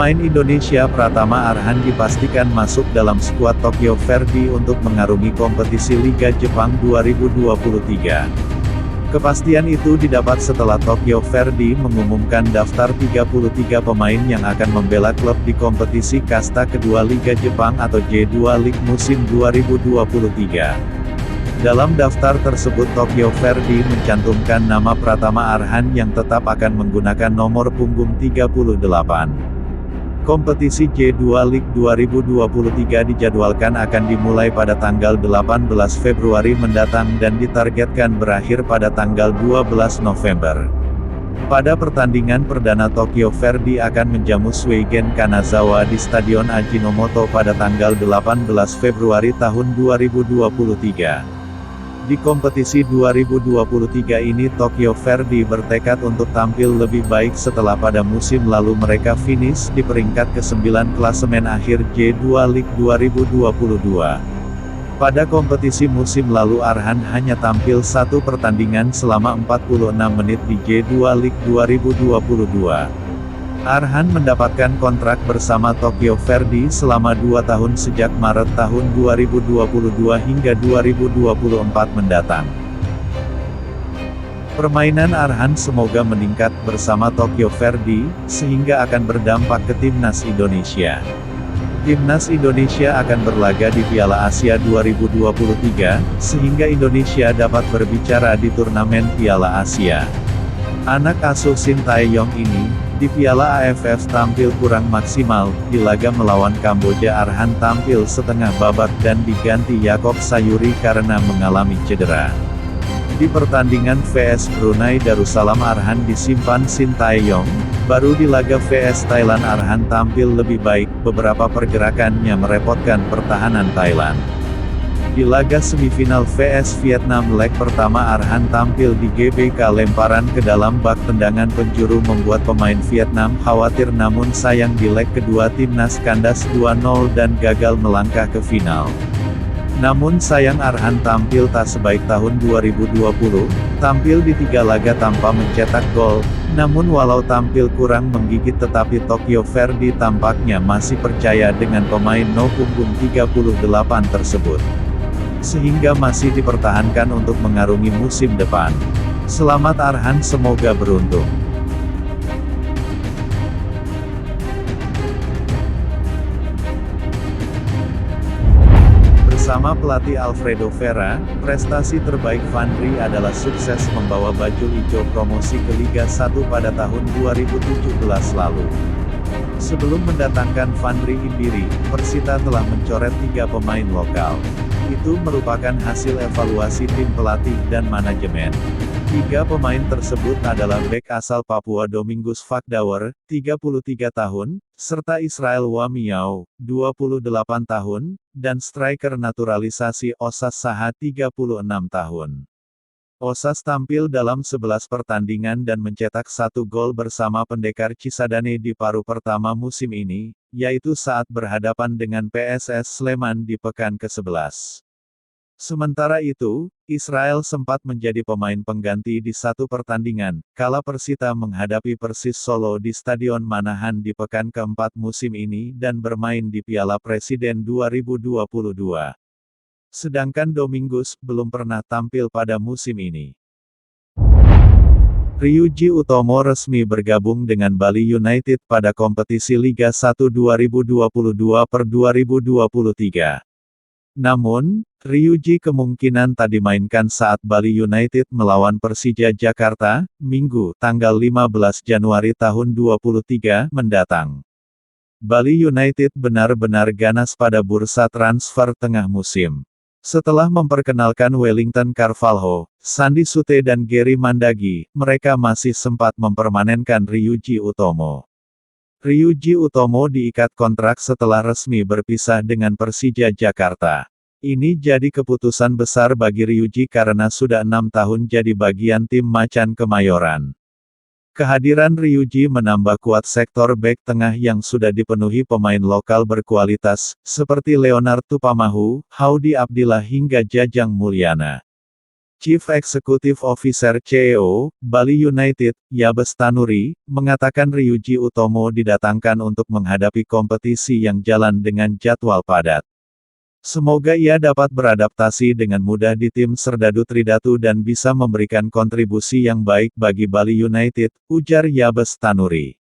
Pemain Indonesia Pratama Arhan dipastikan masuk dalam skuad Tokyo Verdy untuk mengarungi kompetisi Liga Jepang 2023. Kepastian itu didapat setelah Tokyo Verdy mengumumkan daftar 33 pemain yang akan membela klub di kompetisi kasta kedua Liga Jepang atau J2 League musim 2023. Dalam daftar tersebut Tokyo Verdy mencantumkan nama Pratama Arhan yang tetap akan menggunakan nomor punggung 38. Kompetisi J2 League 2023 dijadwalkan akan dimulai pada tanggal 18 Februari mendatang dan ditargetkan berakhir pada tanggal 12 November. Pada pertandingan perdana Tokyo Verdy akan menjamu Suigen Kanazawa di Stadion Ajinomoto pada tanggal 18 Februari tahun 2023. Di kompetisi 2023 ini Tokyo Verdy bertekad untuk tampil lebih baik setelah pada musim lalu mereka finish di peringkat ke-9 klasemen akhir J2 League 2022. Pada kompetisi musim lalu Arhan hanya tampil satu pertandingan selama 46 menit di J2 League 2022. Arhan mendapatkan kontrak bersama Tokyo Verdy selama 2 tahun sejak Maret tahun 2022 hingga 2024 mendatang. Permainan Arhan semoga meningkat bersama Tokyo Verdy, sehingga akan berdampak ke Timnas Indonesia. Timnas Indonesia akan berlaga di Piala Asia 2023, sehingga Indonesia dapat berbicara di turnamen Piala Asia. Anak asuh Shin Tae-yong ini, di Piala AFF tampil kurang maksimal, di laga melawan Kamboja Arhan tampil setengah babak dan diganti Yaakob Sayuri karena mengalami cedera. Di pertandingan vs Brunei Darussalam Arhan disimpan Shin Tae-yong, baru di laga vs Thailand Arhan tampil lebih baik, beberapa pergerakannya merepotkan pertahanan Thailand. Di laga semifinal vs Vietnam leg pertama Arhan tampil di GBK lemparan ke dalam bak tendangan penjuru membuat pemain Vietnam khawatir namun sayang di leg kedua timnas kandas 2-0 dan gagal melangkah ke final. Namun sayang Arhan tampil tak sebaik tahun 2020, tampil di 3 laga tanpa mencetak gol, namun walau tampil kurang menggigit tetapi Tokyo Verdy tampaknya masih percaya dengan pemain no punggung 38 tersebut. Sehingga masih dipertahankan untuk mengarungi musim depan. Selamat Arhan, semoga beruntung. Bersama pelatih Alfredo Vera, prestasi terbaik Fandri adalah sukses membawa Bajul Ijo promosi ke Liga 1 pada tahun 2017 lalu. Sebelum mendatangkan Fandri Imbiri, Persita telah mencoret 3 pemain lokal. Itu merupakan hasil evaluasi tim pelatih dan manajemen. 3 pemain tersebut adalah bek asal Papua Domingus Fakdawer, 33 tahun, serta Israel Wamiau, 28 tahun, dan striker naturalisasi Osas Saha 36 tahun. Osas tampil dalam 11 pertandingan dan mencetak 1 gol bersama Pendekar Cisadane di paruh pertama musim ini, yaitu saat berhadapan dengan PSS Sleman di pekan ke-11. Sementara itu, Israel sempat menjadi pemain pengganti di 1 pertandingan, kala Persita menghadapi Persis Solo di Stadion Manahan di pekan ke-4 musim ini dan bermain di Piala Presiden 2022. Sedangkan Domingus belum pernah tampil pada musim ini. Ryuji Utomo resmi bergabung dengan Bali United pada kompetisi Liga 1 2022/2023. Namun, Ryuji kemungkinan tak dimainkan saat Bali United melawan Persija Jakarta, Minggu, tanggal 15 Januari tahun 2023 mendatang. Bali United benar-benar ganas pada bursa transfer tengah musim. Setelah memperkenalkan Wellington Carvalho, Sandi Sute dan Gary Mandagi, mereka masih sempat mempermanenkan Ryuji Utomo. Ryuji Utomo diikat kontrak setelah resmi berpisah dengan Persija Jakarta. Ini jadi keputusan besar bagi Ryuji karena sudah 6 tahun jadi bagian tim Macan Kemayoran. Kehadiran Ryuji menambah kuat sektor bek tengah yang sudah dipenuhi pemain lokal berkualitas, seperti Leonard Tupamahu, Haudi Abdillah hingga Jajang Mulyana. Chief Executive Officer CEO, Bali United, Yabes Tanuri, mengatakan Ryuji Utomo didatangkan untuk menghadapi kompetisi yang jalan dengan jadwal padat. Semoga ia dapat beradaptasi dengan mudah di tim Serdadu Tridatu dan bisa memberikan kontribusi yang baik bagi Bali United, ujar Yabes Tanuri.